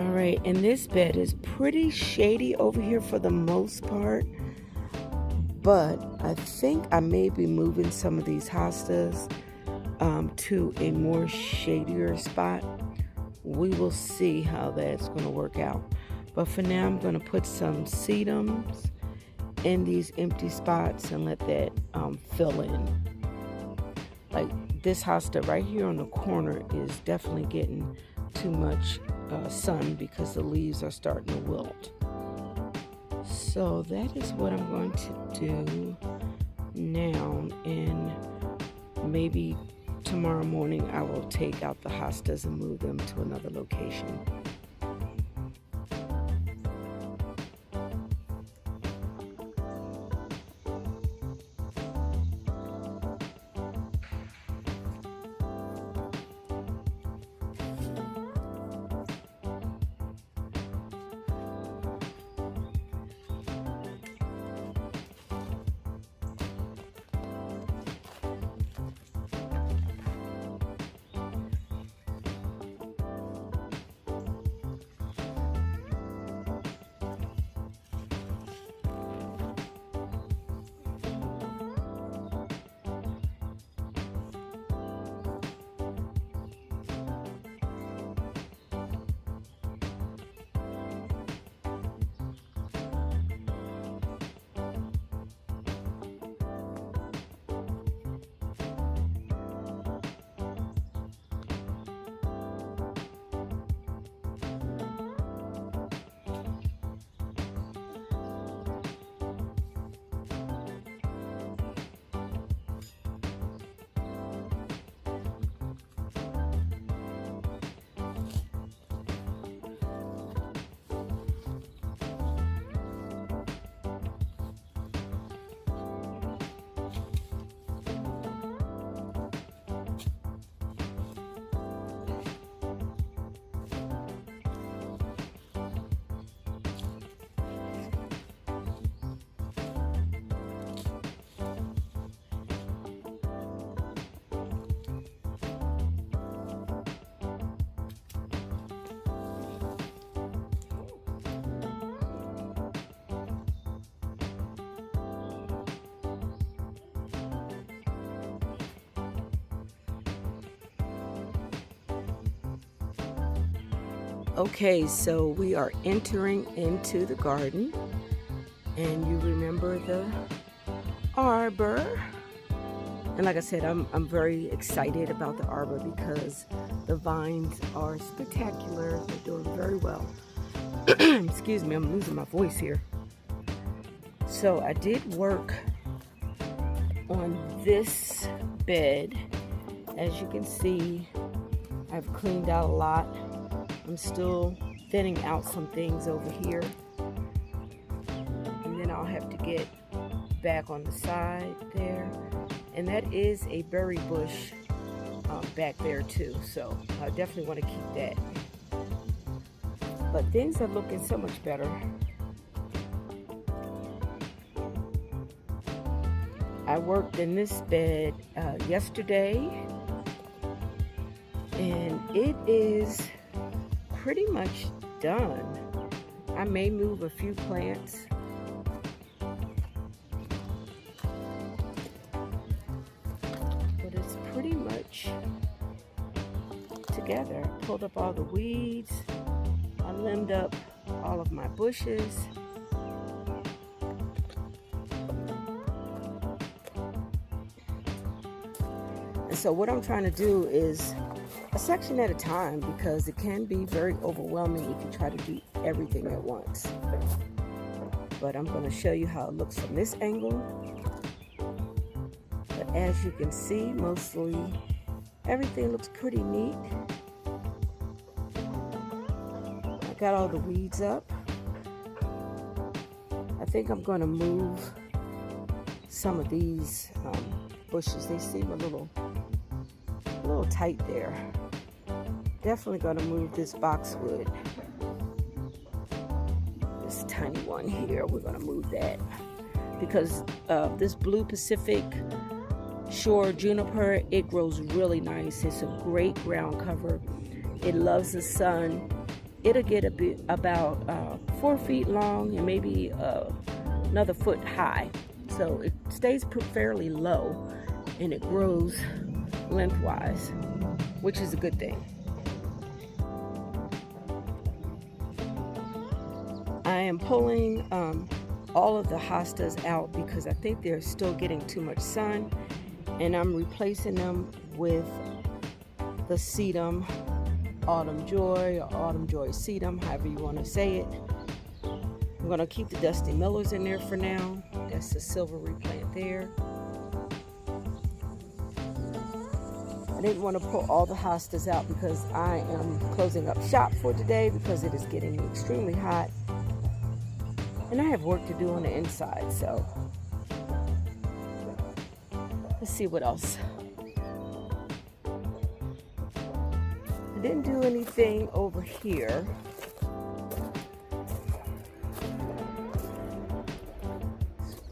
All right, and this bed is pretty shady over here for the most part, but I think I may be moving some of these hostas to a more shadier spot. We will see how that's going to work out. But for now, I'm going to put some sedums in these empty spots and let that fill in. Like this hosta right here on the corner is definitely getting too much sun because the leaves are starting to wilt. So that is what I'm going to do now, and maybe tomorrow morning I will take out the hostas and move them to another location. Okay, so we are entering into the garden, and you remember the arbor. And like I said, I'm very excited about the arbor because the vines are spectacular. They're doing very well. Excuse me, I'm losing my voice here. So I did work on this bed. As you can see, I've cleaned out a lot. I'm still thinning out some things over here, and then I'll have to get back on the side there, and that is a berry bush back there too, so I definitely want to keep that. But things are looking so much better. I worked in this bed yesterday, and it is pretty much done. I may move a few plants. But it's pretty much together. I pulled up all the weeds. I limbed up all of my bushes. And so what I'm trying to do is a section at a time, because it can be very overwhelming if you try to do everything at once. But I'm going to show you how it looks from this angle. But as you can see, mostly everything looks pretty neat. I got all the weeds up. I think I'm going to move some of these bushes. They seem a little tight there. Definitely going to move this boxwood. This tiny one here, we're going to move that because this blue Pacific Shore juniper, it grows really nice. It's a great ground cover. It loves the sun, it'll get about 4 feet long and maybe another foot high. So it stays fairly low and it grows lengthwise, which is a good thing. I am pulling all of the hostas out because I think they're still getting too much sun, and I'm replacing them with the sedum Autumn Joy or Autumn Joy sedum, however you want to say it. I'm going to keep the Dusty Millers in there for now. That's the silvery plant there. I didn't want to pull all the hostas out because I am closing up shop for today because it is getting extremely hot. And I have work to do on the inside, so let's see what else. I didn't do anything over here.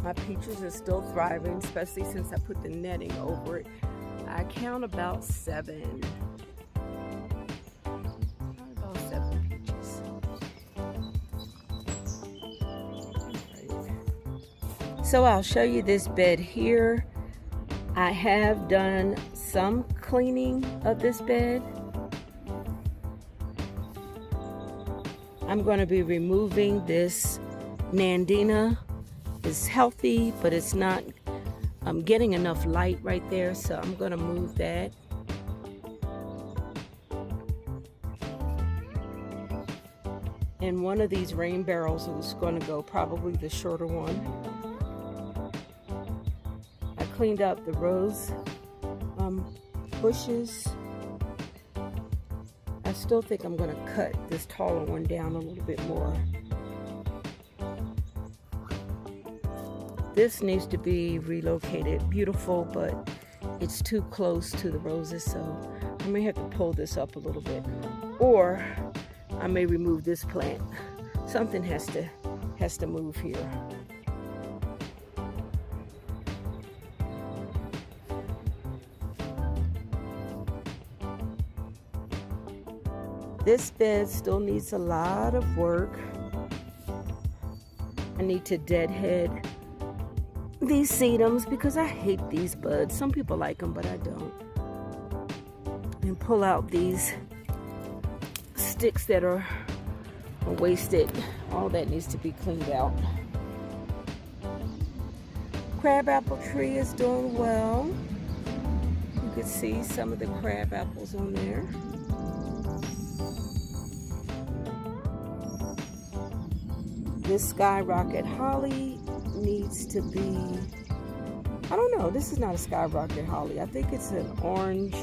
My peaches are still thriving, especially since I put the netting over it. I count about 7 peaches. So I'll show you this bed here. I have done some cleaning of this bed. I'm going to be removing this Nandina. It's healthy, but it's not getting enough light right there, so I'm going to move that. And one of these rain barrels is going to go, probably the shorter one. I cleaned up the rose bushes. I still think I'm going to cut this taller one down a little bit more. This needs to be relocated. Beautiful, but it's too close to the roses, so I may have to pull this up a little bit. Or I may remove this plant. Something has to move here. This bed still needs a lot of work. I need to deadhead these sedums because I hate these buds. Some people like them, but I don't. And pull out these sticks that are wasted. All that needs to be cleaned out. Crabapple tree is doing well. You can see some of the crab apples on there. This skyrocket holly needs to be, I don't know, this is not a skyrocket holly. I think it's an orange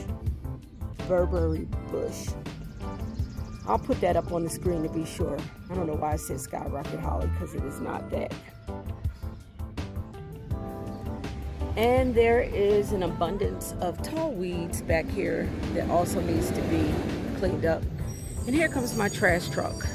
Burberry bush. I'll put that up on the screen to be sure. I don't know why I said skyrocket holly, because it is not that. And there is an abundance of tall weeds back here that also needs to be cleaned up. And here comes my trash truck.